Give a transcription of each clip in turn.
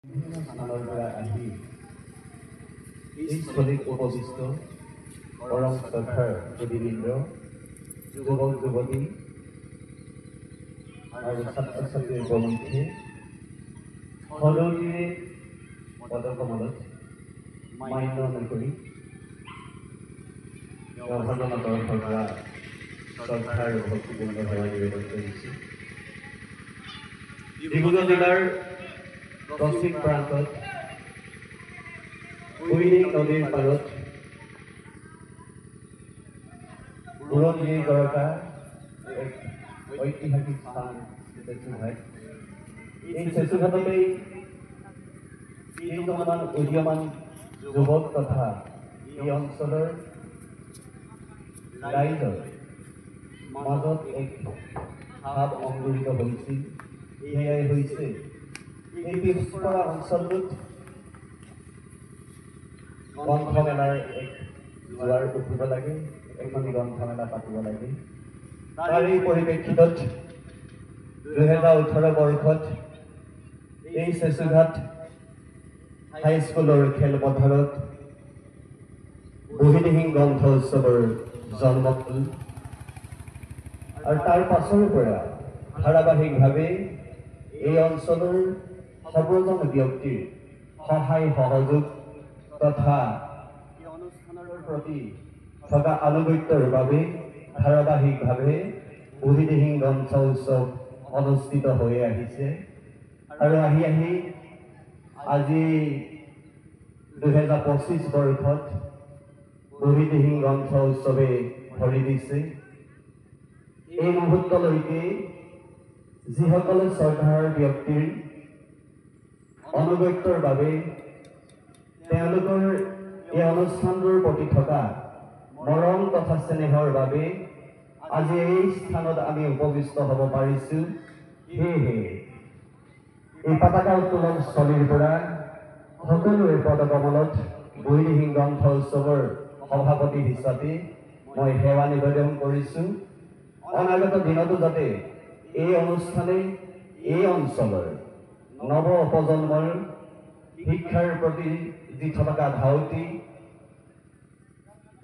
স্থানৰ পৰা আহি এই স্থলীত উপবিষ্ট পৰম শ্ৰদ্ধাৰ সুধীবৃন্দ, যুৱক যুৱতী আৰু ছাত্ৰ ছাত্ৰীৰ প্ৰমুখ্যে সদৌতিৰে পদকমলত মান্য নকৰি ভজনৰ তৰফৰ পৰা শ্ৰদ্ধা আৰু ভক্তিপূৰ্ণ সেৱা নিবেদন কৰিছে। ডিব্ৰুগড় জিলাৰ পশ্চিম প্ৰান্তত উইনিং নদীৰ পাৰত বুৰঞ্জী গৰকা এক ঐতিহাসিক স্থান চেচুঘাট। এই চেচুঘাটতেই কেইজনমান উদীয়মান যুৱক তথা এই অঞ্চলৰ ৰাইজৰ মাজত এক ভাৱ অংকুৰিত হৈছিল। এয়াই হৈছে এই পিছপৰা অঞ্চলটোত গ্ৰন্থমেলাৰ এক জোৱাৰ উঠিব লাগে, এখনি গ্ৰন্থমেলা পাতিব লাগে। তাৰ এই পৰিপ্ৰেক্ষিতত 2018 বৰ্ষত এই চেচুঘাট হাইস্কুলৰ খেলপথাৰত বুঢ়ীদিহিং গ্ৰন্থ উৎসৱৰ জন্ম হ'ল আৰু তাৰ পাছৰ পৰা ধাৰাবাহিকভাৱে এই অঞ্চলৰ সৰ্বজন ব্যক্তিৰ সহায় সহযোগ তথা এই অনুষ্ঠানৰ প্ৰতি থকা আনুগত্যৰ বাবে ধাৰাবাহিকভাৱে বুঢ়ীদিহিং গ্ৰন্থ উৎসৱ অনুষ্ঠিত হৈ আহিছে আৰু আহি আজি 2025 বৰ্ষত বুঢ়ীদিহিং গ্ৰন্থ উৎসৱে ভৰি দিছে। এই মুহূৰ্তলৈকে যিসকলে শ্ৰদ্ধাৰ ব্যক্তিৰ অনুগত্যৰ বাবে তেওঁলোকৰ এই অনুষ্ঠানটোৰ প্ৰতি থকা মৰম তথা স্নেহৰ বাবে আজি এই স্থানত আমি উপবিষ্ট হ'ব পাৰিছোঁ। সেয়েহে এই পতাকা উত্তোলন স্থলীৰ পৰা সকলোৰে পদকমলত বুঢ়ীদিহিং গ্ৰন্থ উৎসৱৰ সভাপতি হিচাপে মই সেৱা নিবেদন কৰিছোঁ। অনাগত দিনতো যাতে এই অনুষ্ঠানে এই অঞ্চলৰ নৱ প্ৰজন্মৰ শিক্ষাৰ প্ৰতি যি থকা ধাউতি,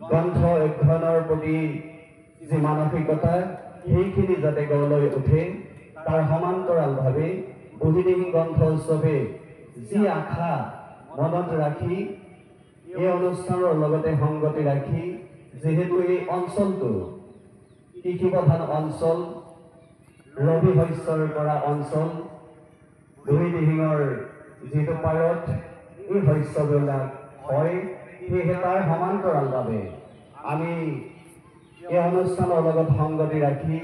গ্ৰন্থ অধ্যয়নৰ প্ৰতি যি মানসিকতা, সেইখিনি যাতে গঢ়লৈ উঠে, তাৰ সমান্তৰালভাৱে বুঢ়ীদিহিং গ্ৰন্থ উৎসৱে যি আশা মনত ৰাখি এই অনুষ্ঠানৰ লগতে সংগতি ৰাখি, যিহেতু এই অঞ্চলটো কৃষিপ্ৰধান অঞ্চল, ৰবি শস্যৰ পৰা অঞ্চল, বুঢ়ীদিহিঙৰ যিটো পাৰত এই শস্যবিলাক হয়, সেয়েহে তাৰ সমান্তৰালভাৱে আমি এই অনুষ্ঠানৰ লগত সংগতি ৰাখি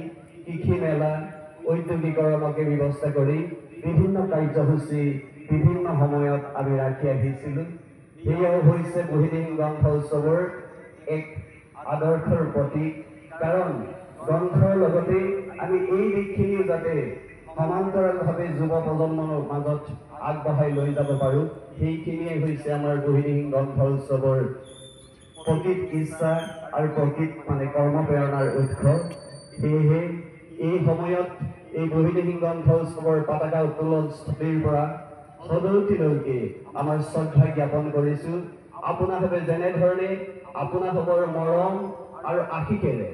কৃষি মেলা, ঔদ্যোগিকৰণকে ব্যৱস্থা কৰি বিভিন্ন কাৰ্যসূচী বিভিন্ন সময়ত আমি ৰাখি আহিছিলোঁ। সেয়াও হৈছে বুঢ়ীদিহিং গ্ৰন্থ উৎসৱৰ এক আদৰ্শৰ প্ৰতীক। কাৰণ গ্ৰন্থৰ লগতে আমি এই দিশখিনিও যাতে সমান্তৰালভাৱে যুৱ প্ৰজন্মৰ মাজত আগবঢ়াই লৈ যাব পাৰোঁ, সেইখিনিয়ে হৈছে আমাৰ বুঢ়ীদিহিং গ্ৰন্থ উৎসৱৰ প্ৰকৃত ইচ্ছা আৰু প্ৰকৃত কৰ্মপ্ৰেৰণাৰ উৎস। সেয়েহে এই সময়ত এই বুঢ়ীদিহিং গ্ৰন্থ উৎসৱৰ পতাকা উত্তোলন স্থলীৰ পৰা সদৌতিলৈকে আমাৰ শ্ৰদ্ধা জ্ঞাপন কৰিছোঁ। আপোনালোকে যেনেধৰণে আপোনালোকৰ মৰম আৰু আশীষেৰে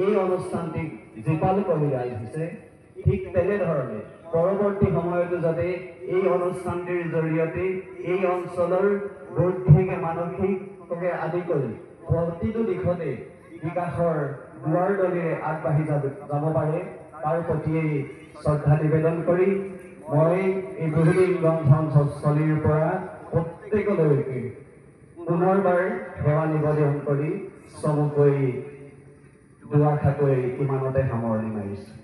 এই অনুষ্ঠানটিক জীপাল কৰি আহিছে, ঠিক তেনেধৰণে পৰৱৰ্তী সময়তো যাতে এই অনুষ্ঠানটিৰ জৰিয়তে এই অঞ্চলৰ বৌদ্ধিক মানসিককে আদি কৰি প্ৰতিটো দিশতে বিকাশৰ দুৱাৰ দলিৰে আগবাঢ়ি যাব পাৰে, তাৰ প্ৰতিয়েই শ্ৰদ্ধা নিবেদন কৰি মই এই বুঢ়ীদিহিং গ্ৰন্থস্থলীৰ পৰা প্ৰত্যেকলৈকে পুনৰবাৰ সেৱা নিবেদন কৰি চমুকৈ দুআষাৰকৈ ইমানতে সামৰণি মাৰিছোঁ।